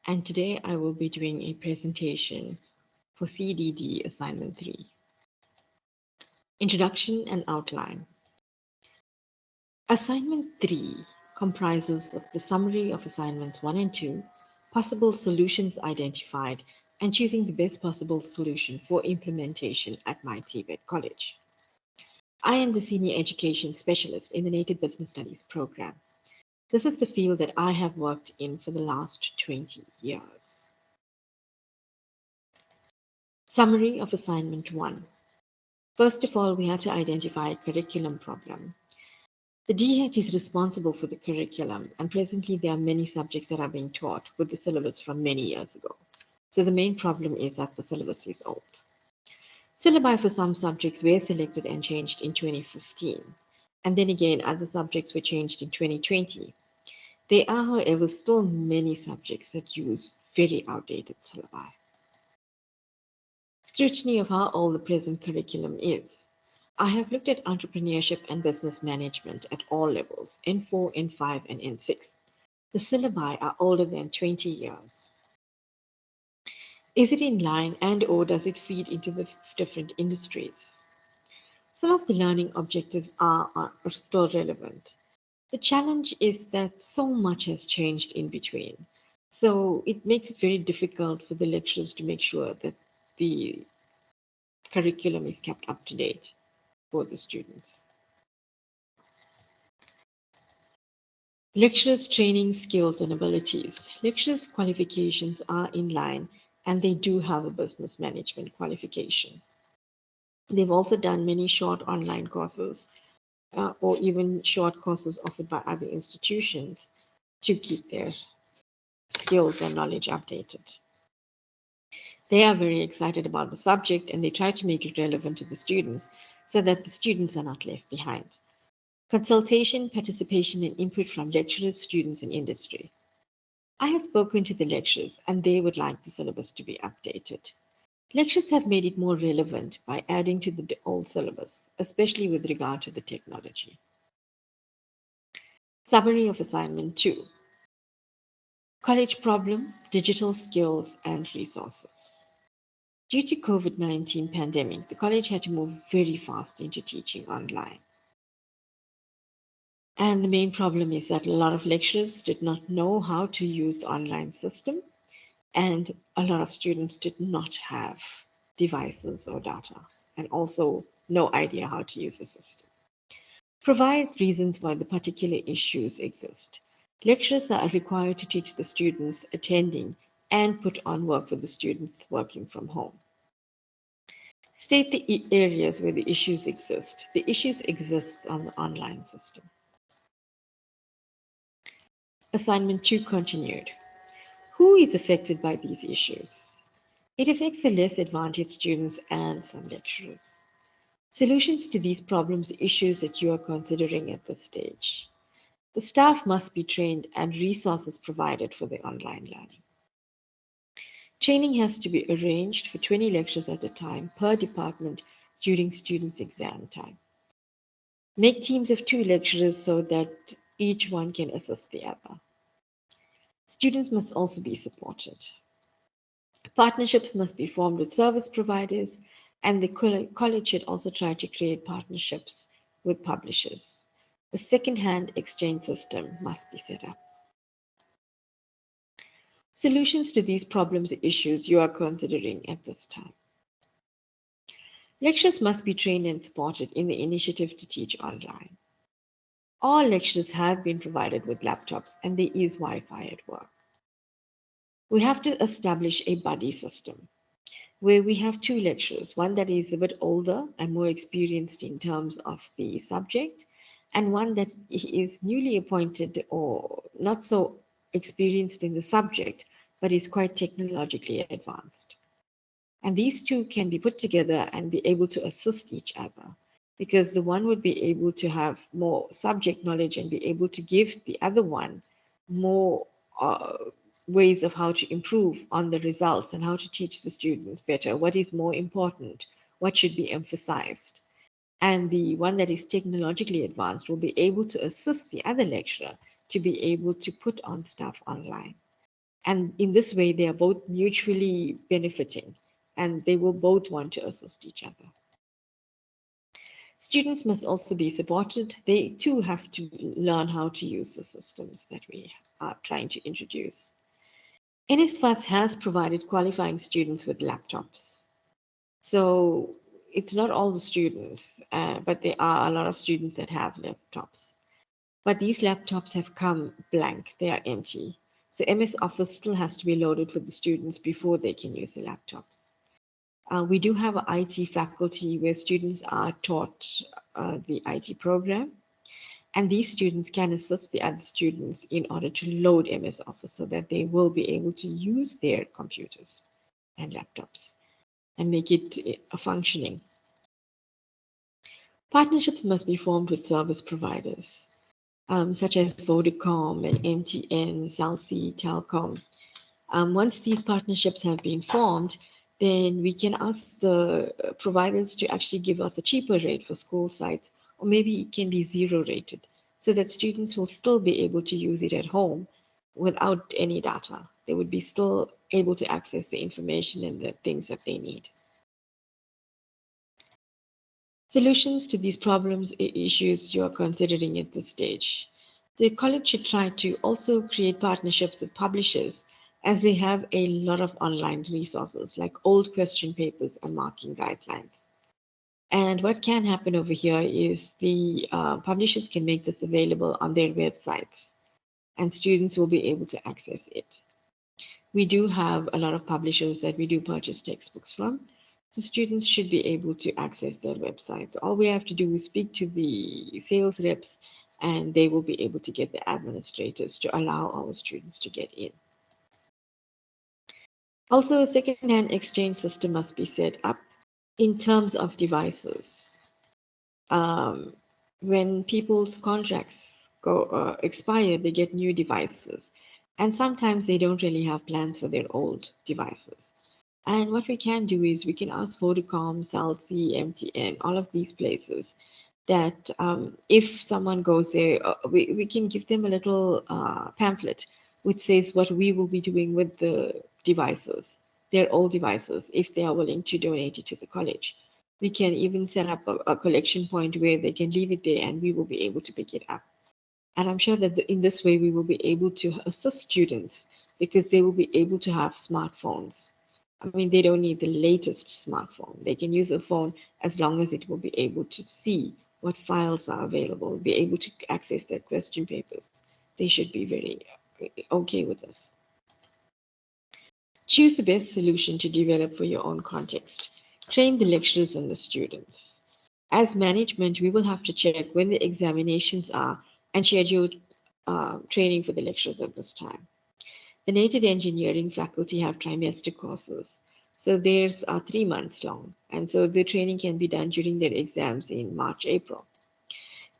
and today I will be doing a presentation for CDD Assignment 3. Introduction and Outline. Assignment 3 comprises of the summary of Assignments 1 and 2, possible solutions identified, and choosing the best possible solution for implementation at my TVET college. I am the Senior Education Specialist in the Native Business Studies program. This is the field that I have worked in for the last 20 years. Summary of Assignment 1. First of all, we had to identify a curriculum problem. The DHET is responsible for the curriculum, and presently there are many subjects that are being taught with the syllabus from many years ago. So the main problem is that the syllabus is old. Syllabi for some subjects were selected and changed in 2015, and then again other subjects were changed in 2020. There are, however, still many subjects that use very outdated syllabi. Scrutiny of how old the present curriculum is. I have looked at entrepreneurship and business management at all levels, N4, N5, and N6. The syllabi are older than 20 years. Is it in line and or does it feed into the different industries? Some of the learning objectives are still relevant. The challenge is that so much has changed in between. So it makes it very difficult for the lecturers to make sure that the curriculum is kept up to date for the students. Lecturers' training skills and abilities. Lecturers' qualifications are in line and they do have a business management qualification. They've also done many short online courses or even short courses offered by other institutions to keep their skills and knowledge updated. They are very excited about the subject and they try to make it relevant to the students so that the students are not left behind. Consultation, participation, and input from lecturers, students, and industry. I have spoken to the lecturers and they would like the syllabus to be updated. Lecturers have made it more relevant by adding to the old syllabus, especially with regard to the technology. Summary of Assignment 2. College problem, digital skills, and resources. Due to COVID-19 pandemic, the college had to move very fast into teaching online. And the main problem is that a lot of lecturers did not know how to use the online system, and a lot of students did not have devices or data, and also no idea how to use the system. Provide reasons why the particular issues exist. Lecturers are required to teach the students attending and put on work for the students working from home. State the areas where the issues exist. The issues exist on the online system. Assignment 2 continued. Who is affected by these issues? It affects the less advantaged students and some lecturers. Solutions to these problems, issues that you are considering at this stage. The staff must be trained and resources provided for the online learning. Training has to be arranged for 20 lectures at a time per department during students' exam time. Make teams of 2 lecturers so that each one can assist the other. Students must also be supported. Partnerships must be formed with service providers, and the college should also try to create partnerships with publishers. A second-hand exchange system must be set up. Solutions to these problems or issues you are considering at this time. Lecturers must be trained and supported in the initiative to teach online. All lecturers have been provided with laptops and there is Wi-Fi at work. We have to establish a buddy system where we have 2 lecturers, one that is a bit older and more experienced in terms of the subject, and one that is newly appointed or not so experienced in the subject, but is quite technologically advanced. And these 2 can be put together and be able to assist each other because the one would be able to have more subject knowledge and be able to give the other one more ways of how to improve on the results and how to teach the students better, what is more important, what should be emphasized. And the one that is technologically advanced will be able to assist the other lecturer to be able to put on stuff online. And in this way, they are both mutually benefiting and they will both want to assist each other. Students must also be supported. They too have to learn how to use the systems that we are trying to introduce. NSFAS has provided qualifying students with laptops. So it's not all the students, but there are a lot of students that have laptops. But these laptops have come blank, they are empty. So MS Office still has to be loaded for the students before they can use the laptops. We do have an IT faculty where students are taught the IT program, and these students can assist the other students in order to load MS Office so that they will be able to use their computers and laptops and make it functioning. Partnerships must be formed with service providers, such as Vodacom and MTN, Cell C, Telcom. Once these partnerships have been formed, then we can ask the providers to actually give us a cheaper rate for school sites, or maybe it can be zero rated, so that students will still be able to use it at home without any data. They would be still able to access the information and the things that they need. Solutions to these problems issues you are considering at this stage. The college should try to also create partnerships with publishers as they have a lot of online resources like old question papers and marking guidelines. And what can happen over here is the publishers can make this available on their websites and students will be able to access it. We do have a lot of publishers that we do purchase textbooks from. So students should be able to access their websites. All we have to do is speak to the sales reps and they will be able to get the administrators to allow our students to get in. Also, a second-hand exchange system must be set up in terms of devices. Um, when people's contracts expire, they get new devices. And sometimes they don't really have plans for their old devices. And what we can do is we can ask Vodacom, Cell C, MTN, all of these places that if someone goes there, we can give them a little pamphlet which says what we will be doing with the devices, their old devices, if they are willing to donate it to the college. We can even set up a collection point where they can leave it there and we will be able to pick it up. And I'm sure that in this way we will be able to assist students because they will be able to have smartphones. I mean, they don't need the latest smartphone. They can use a phone as long as it will be able to see what files are available, be able to access their question papers. They should be very okay with this. Choose the best solution to develop for your own context. Train the lecturers and the students. As management, we will have to check when the examinations are and schedule training for the lecturers at this time. The native engineering faculty have trimester courses. So theirs are 3 months long. And so the training can be done during their exams in March, April.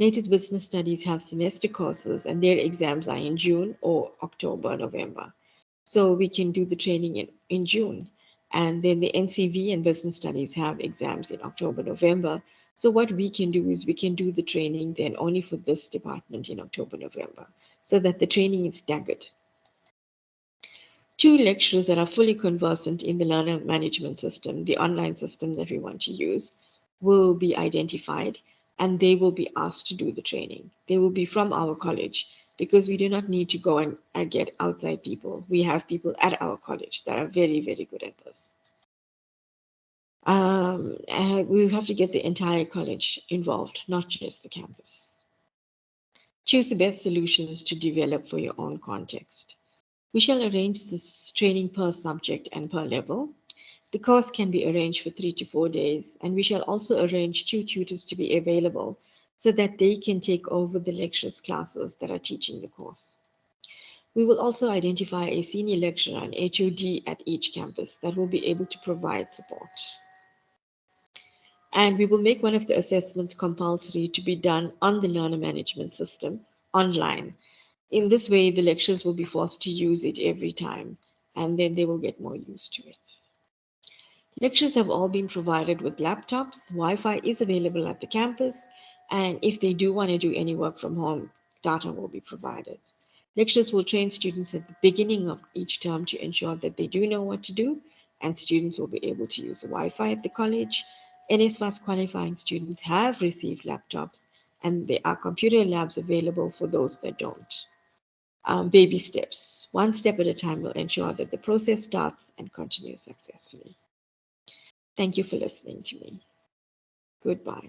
Native business studies have semester courses and their exams are in June or October, November. So we can do the training in June. And then the NCV and business studies have exams in October, November. So what we can do is we can do the training then only for this department in October, November, so that the training is staggered. 2 lecturers that are fully conversant in the learner management system, the online system that we want to use, will be identified and they will be asked to do the training. They will be from our college because we do not need to go and get outside people. We have people at our college that are very, very good at this. And we have to get the entire college involved, not just the campus. Choose the best solutions to develop for your own context. We shall arrange this training per subject and per level. The course can be arranged for 3 to 4 days, and we shall also arrange 2 tutors to be available so that they can take over the lecturers' classes that are teaching the course. We will also identify a senior lecturer and HOD at each campus that will be able to provide support. And we will make one of the assessments compulsory to be done on the learner management system online. In this way, the lecturers will be forced to use it every time, and then they will get more used to it. Lecturers have all been provided with laptops. Wi-Fi is available at the campus, and if they do want to do any work from home, data will be provided. Lecturers will train students at the beginning of each term to ensure that they do know what to do, and students will be able to use the Wi-Fi at the college. NSFAS qualifying students have received laptops, and there are computer labs available for those that don't. Baby steps. One step at a time will ensure that the process starts and continues successfully. Thank you for listening to me. Goodbye.